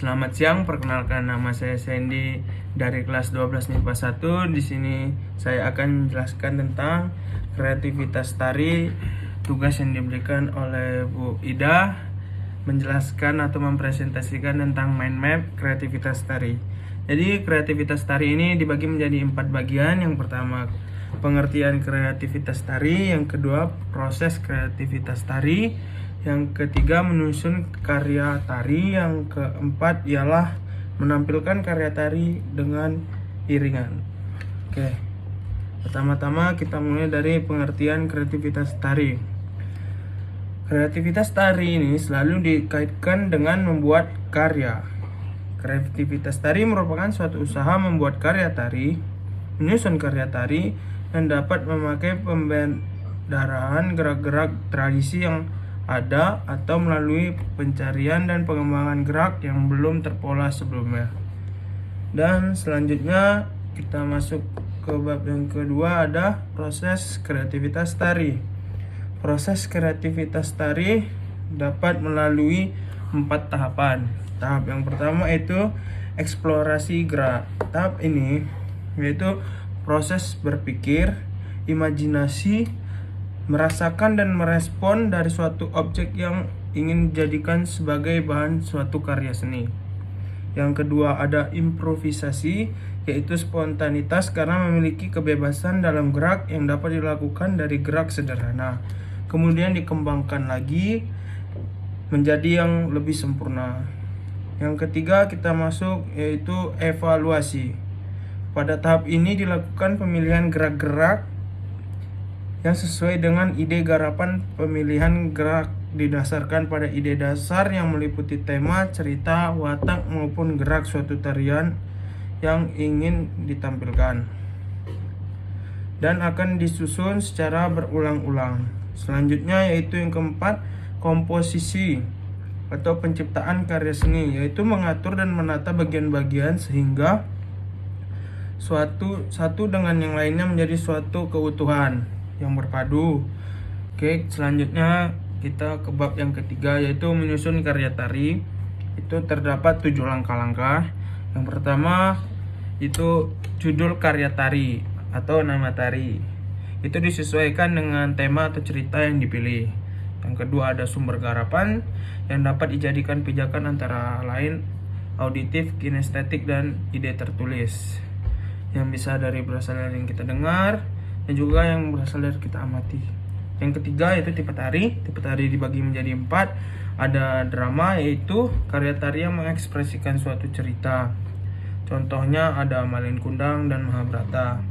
Selamat siang, perkenalkan nama saya Sandy dari kelas 12 MIPA 1. Di sini saya akan menjelaskan tentang kreativitas tari. Tugas yang diberikan oleh Bu Ida menjelaskan atau mempresentasikan tentang mind map kreativitas tari. Jadi kreativitas tari ini dibagi menjadi 4 bagian. Yang pertama, pengertian kreativitas tari. Yang kedua, proses kreativitas tari. Yang ketiga, menyusun karya tari. Yang keempat ialah menampilkan karya tari dengan iringan. Oke, pertama-tama kita mulai dari pengertian kreativitas tari. Kreativitas tari ini selalu dikaitkan dengan membuat karya. Kreativitas tari merupakan suatu usaha membuat karya tari, menyusun karya tari, dan dapat memakai pembendaharaan gerak-gerak tradisi yang ada atau melalui pencarian dan pengembangan gerak yang belum terpola sebelumnya. Dan selanjutnya kita masuk ke bab yang kedua, ada proses kreativitas tari. Proses kreativitas tari dapat melalui 4 tahapan. Tahap yang pertama yaitu eksplorasi gerak. Tahap ini yaitu proses berpikir, imajinasi, merasakan dan merespon dari suatu objek yang ingin dijadikan sebagai bahan suatu karya seni. Yang kedua ada improvisasi, yaitu spontanitas karena memiliki kebebasan dalam gerak yang dapat dilakukan dari gerak sederhana, kemudian dikembangkan lagi menjadi yang lebih sempurna. Yang ketiga kita masuk yaitu evaluasi. Pada tahap ini dilakukan pemilihan gerak-gerak yang sesuai dengan ide garapan. Pemilihan gerak didasarkan pada ide dasar yang meliputi tema, cerita, watak maupun gerak suatu tarian yang ingin ditampilkan, dan akan disusun secara berulang-ulang. Selanjutnya yaitu yang keempat, komposisi atau penciptaan karya seni, yaitu mengatur dan menata bagian-bagian sehingga satu dengan yang lainnya menjadi suatu keutuhan yang berpadu. Oke, selanjutnya kita ke bab yang ketiga yaitu menyusun karya tari. Itu terdapat 7 langkah-langkah. Yang pertama itu judul karya tari atau nama tari. Itu disesuaikan dengan tema atau cerita yang dipilih. Yang kedua ada sumber garapan yang dapat dijadikan pijakan antara lain auditif, kinestetik, dan ide tertulis yang bisa berasal dari yang kita dengar dan juga yang berasal dari kita amati. Yang ketiga yaitu tipe tari. Tipe tari dibagi menjadi 4. Ada drama, yaitu karya tari yang mengekspresikan suatu cerita. Contohnya ada Malin Kundang dan Mahabharata.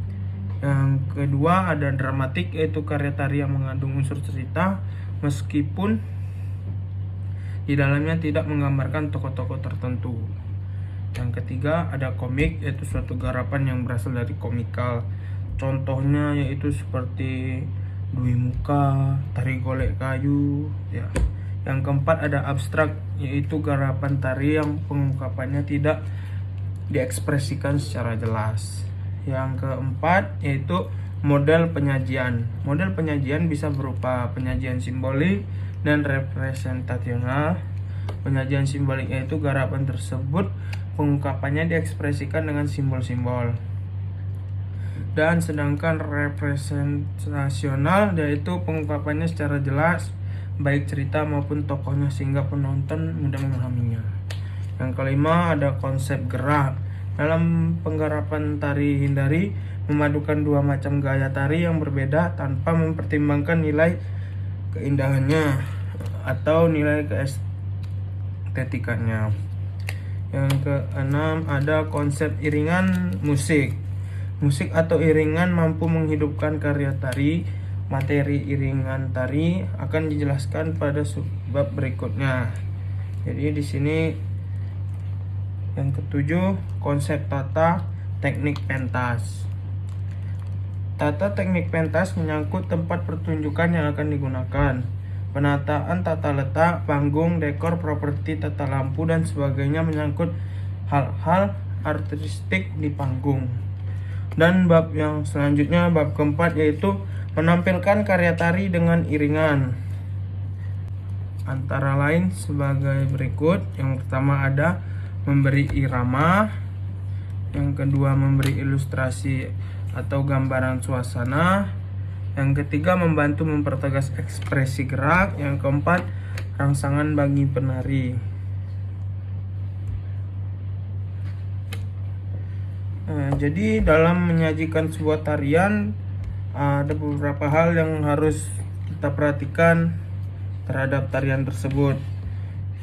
Yang kedua ada dramatik, yaitu karya tari yang mengandung unsur cerita meskipun di dalamnya tidak menggambarkan tokoh-tokoh tertentu. Yang ketiga ada komik, yaitu suatu garapan yang berasal dari komikal. Contohnya yaitu seperti Dwi Muka, Tari Golek Kayu, ya. Yang keempat ada abstrak, yaitu garapan tari yang pengungkapannya tidak diekspresikan secara jelas. Yang keempat yaitu model penyajian. Model penyajian bisa berupa penyajian simbolik dan representasional. Penyajian simbolik yaitu garapan tersebut pengungkapannya diekspresikan dengan simbol-simbol. Dan sedangkan representasional yaitu pengungkapannya secara jelas baik cerita maupun tokohnya sehingga penonton mudah memahaminya. Yang kelima ada konsep gerak. Dalam penggarapan tari hindari memadukan 2 macam gaya tari yang berbeda tanpa mempertimbangkan nilai keindahannya atau nilai keestetikanya. Yang keenam ada konsep iringan musik. Musik atau iringan mampu menghidupkan karya tari. Materi iringan tari akan dijelaskan pada subbab berikutnya. Jadi di sini yang ketujuh, konsep tata teknik pentas. Tata teknik pentas menyangkut tempat pertunjukan yang akan digunakan, penataan tata letak, panggung, dekor, properti, tata lampu, dan sebagainya menyangkut hal-hal artistik di panggung. Dan bab yang selanjutnya, bab keempat, yaitu menampilkan karya tari dengan iringan. Antara lain sebagai berikut. Yang pertama ada memberi irama. Yang kedua, memberi ilustrasi atau gambaran suasana. Yang ketiga, membantu mempertegas ekspresi gerak. Yang keempat, rangsangan bagi penari. Jadi dalam menyajikan sebuah tarian ada beberapa hal yang harus kita perhatikan terhadap tarian tersebut.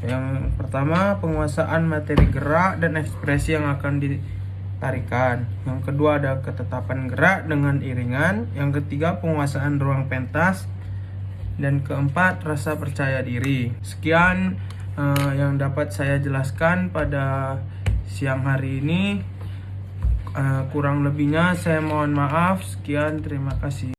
Yang pertama, penguasaan materi gerak dan ekspresi yang akan ditarikan. Yang kedua, ada ketetapan gerak dengan iringan. Yang ketiga, penguasaan ruang pentas. Dan keempat, rasa percaya diri. Sekian yang dapat saya jelaskan pada siang hari ini. Kurang lebihnya saya mohon maaf. Sekian, terima kasih.